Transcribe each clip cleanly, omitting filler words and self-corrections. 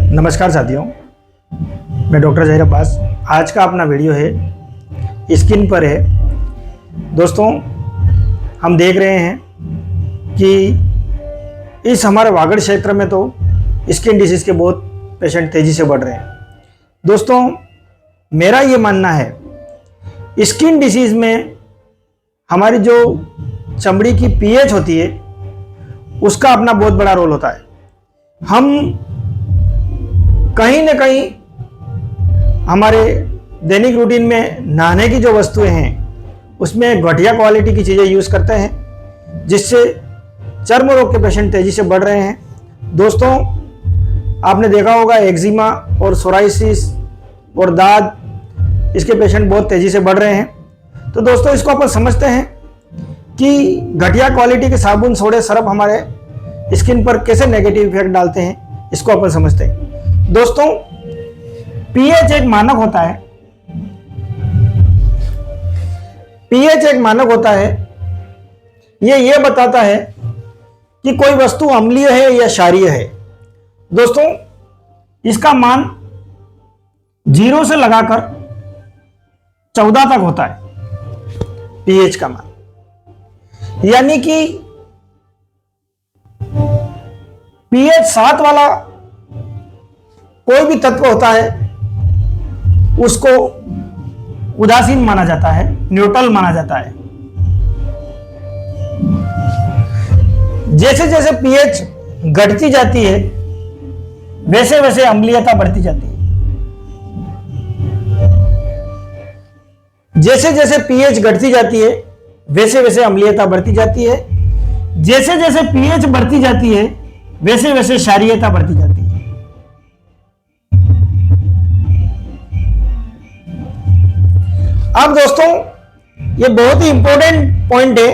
नमस्कार साथियों, मैं डॉक्टर जहीर अब्बास। आज का अपना वीडियो है स्किन पर है। दोस्तों, हम देख रहे हैं कि इस हमारे वागड़ क्षेत्र में तो स्किन डिसीज़ के बहुत पेशेंट तेज़ी से बढ़ रहे हैं। दोस्तों, मेरा ये मानना है स्किन डिसीज़ में हमारी जो चमड़ी की पीएच होती है उसका अपना बहुत बड़ा रोल होता है। हम कहीं ना कहीं हमारे दैनिक रूटीन में नहाने की जो वस्तुएं हैं उसमें घटिया क्वालिटी की चीज़ें यूज़ करते हैं, जिससे चर्म रोग के पेशेंट तेज़ी से बढ़ रहे हैं। दोस्तों, आपने देखा होगा एक्जिमा और सोराइसिस और दाद, इसके पेशेंट बहुत तेज़ी से बढ़ रहे हैं। तो दोस्तों, इसको अपन समझते हैं कि घटिया क्वालिटी के साबुन, सोडे, सरफ हमारे स्किन पर कैसे नेगेटिव इफेक्ट डालते हैं, इसको अपन समझते हैं। दोस्तों, पीएच एक मानक होता है। पीएच एक मानक होता है, ये बताता है कि कोई वस्तु अम्लीय है या क्षारीय है। दोस्तों, इसका मान 0 से लगाकर 14 तक होता है पीएच का मान। यानी कि पीएच 7 वाला कोई भी तत्व होता है उसको उदासीन माना जाता है, न्यूट्रल माना जाता है। जैसे जैसे पीएच घटती जाती है वैसे वैसे अम्लीयता बढ़ती जाती है। जैसे जैसे पीएच घटती जाती है वैसे वैसे अम्लीयता बढ़ती जाती है। जैसे जैसे पीएच बढ़ती जाती है वैसे वैसे क्षारीयता बढ़ती जाती है। अब दोस्तों, ये बहुत ही इंपॉर्टेंट पॉइंट है।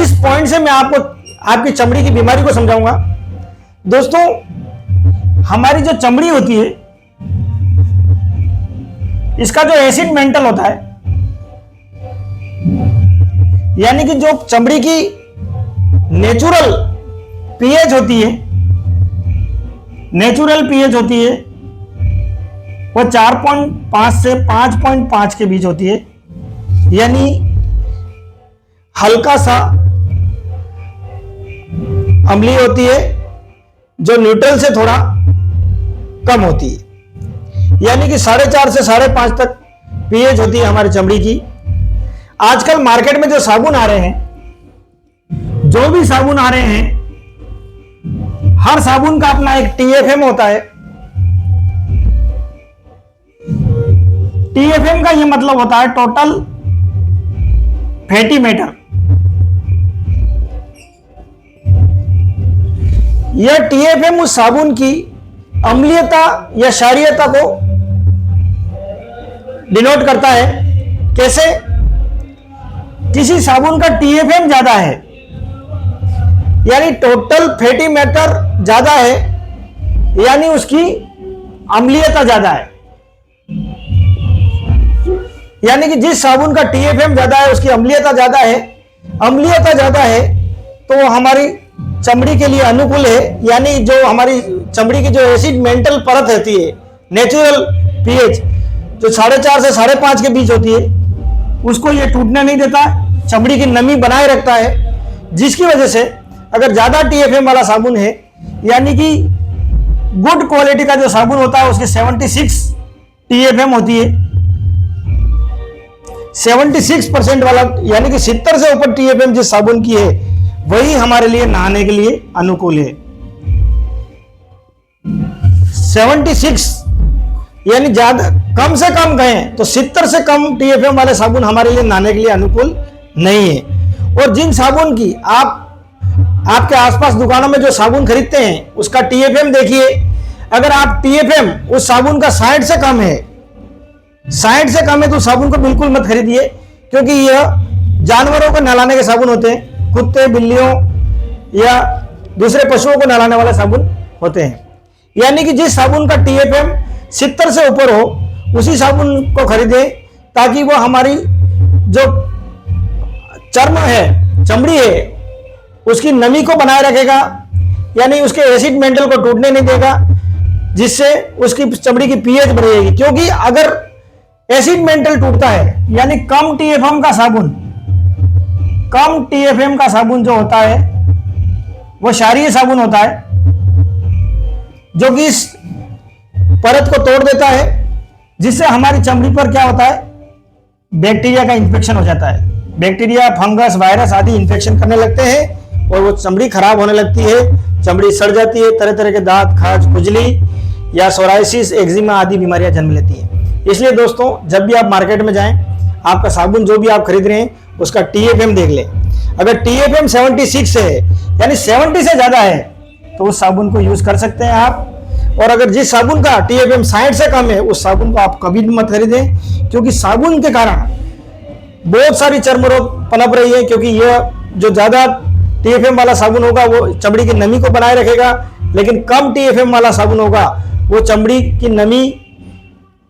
इस पॉइंट से मैं आपको आपकी चमड़ी की बीमारी को समझाऊंगा। दोस्तों, हमारी जो चमड़ी होती है इसका जो एसिड मेंटल होता है, यानी कि जो चमड़ी की नेचुरल पीएच होती है, नेचुरल पीएच होती है वो 4.5 से 5.5 के बीच होती है। यानी हल्का सा अम्लीय होती है, जो न्यूट्रल से थोड़ा कम होती है। यानी कि 4.5 से 5.5 तक पीएच होती है हमारी चमड़ी की। आजकल मार्केट में जो साबुन आ रहे हैं, जो भी साबुन आ रहे हैं, हर साबुन का अपना एक टीएफएम होता है। टीएफएम का ये मतलब होता है टोटल फैटी मैटर। यह टीएफएम उस साबुन की अम्लीयता या क्षारीयता को डिनोट करता है। कैसे? किसी साबुन का टीएफएम ज्यादा है, यानी टोटल फैटी मैटर ज्यादा है, यानी उसकी अम्लीयता ज्यादा है। यानी कि जिस साबुन का टीएफएम ज्यादा है उसकी अम्लीयता ज्यादा है। अम्लीयता ज्यादा है तो वो हमारी चमड़ी के लिए अनुकूल है। यानी जो हमारी चमड़ी की जो एसिड मेंटल परत होती है, नेचुरल पीएच जो 4.5 से 5.5 के बीच होती है, उसको ये टूटने नहीं देता, चमड़ी की नमी बनाए रखता है। जिसकी वजह से अगर ज्यादा टीएफएम वाला साबुन है, यानी कि गुड क्वालिटी का जो साबुन होता है उसकी 76 टीएफएम होती है, 76% वाला, यानी कि 70 से ऊपर टीएफएम जिस साबुन की है वही हमारे लिए नहाने के लिए अनुकूल है। 76 यानी ज्यादा, कम से कम गए तो 70 से कम टीएफएम वाले साबुन हमारे लिए नहाने के लिए अनुकूल नहीं है। और जिन साबुन की आपके आसपास दुकानों में जो साबुन खरीदते हैं उसका टीएफएम देखिए। अगर आप टीएफएम उस साबुन का 60 से कम है, 60 से कम है तो साबुन को बिल्कुल मत खरीदिए, क्योंकि यह जानवरों को नहलाने के साबुन होते हैं। कुत्ते, बिल्लियों या दूसरे पशुओं को नहलाने वाले साबुन होते हैं। यानी कि जिस साबुन का टीएफएम 70 से ऊपर हो उसी साबुन को खरीदें, ताकि वो हमारी जो चर्म है, चमड़ी है, उसकी नमी को बनाए रखेगा, यानी उसके एसिड मेंटल को टूटने नहीं देगा जिससे उसकी चमड़ी की पीएच बढ़ेगी। क्योंकि अगर एसिड मेंटल टूटता है, यानी कम टीएफएम का साबुन, कम टीएफएम का साबुन जो होता है वो क्षारीय साबुन होता है, जो कि इस परत को तोड़ देता है, जिससे हमारी चमड़ी पर क्या होता है, बैक्टीरिया का इन्फेक्शन हो जाता है। बैक्टीरिया, फंगस, वायरस आदि इन्फेक्शन करने लगते हैं और वो चमड़ी खराब होने लगती है, चमड़ी सड़ जाती है, तरह तरह के दांत, खाज, खुजली या सोराइसिस, एक्जिमा आदि बीमारियां जन्म लेती हैं। इसलिए दोस्तों, जब भी आप मार्केट में जाएं, आपका साबुन जो भी आप खरीद रहे हैं उसका टीएफएम देख लें। अगर टीएफएम 76 है, यानी 70 से ज्यादा है, तो उस साबुन को यूज कर सकते हैं आप। और अगर जिस साबुन का टीएफएम 60 से कम है, उस साबुन को आप कभी भी मत खरीदें, क्योंकि साबुन के कारण बहुत सारी चर्म रोग पनप रही है। क्योंकि यह जो ज्यादा टीएफएम वाला साबुन होगा वो चमड़ी की नमी को बनाए रखेगा, लेकिन कम टीएफएम वाला साबुन होगा वो चमड़ी की नमी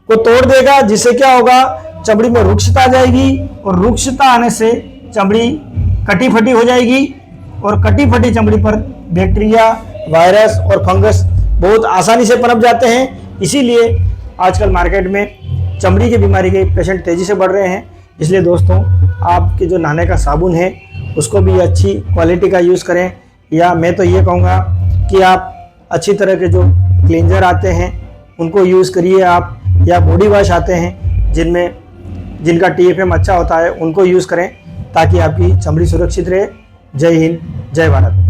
को तोड़ देगा, जिससे क्या होगा, चमड़ी में रुक्षता आ जाएगी और रुक्षता आने से चमड़ी कटी फटी हो जाएगी और कटी फटी चमड़ी पर बैक्टीरिया, वायरस और फंगस बहुत आसानी से पनप जाते हैं। इसीलिए आजकल मार्केट में चमड़ी की बीमारी के पेशेंट तेजी से बढ़ रहे हैं। इसलिए दोस्तों, आपके जो नहाने का साबुन है उसको भी अच्छी क्वालिटी का यूज़ करें, या मैं तो ये कहूँगा कि आप अच्छी तरह के जो क्लींजर आते हैं उनको यूज़ करिए आप, या बॉडी वॉश आते हैं जिनका टीएफएम अच्छा होता है, उनको यूज़ करें ताकि आपकी चमड़ी सुरक्षित रहे। जय हिंद, जय भारत।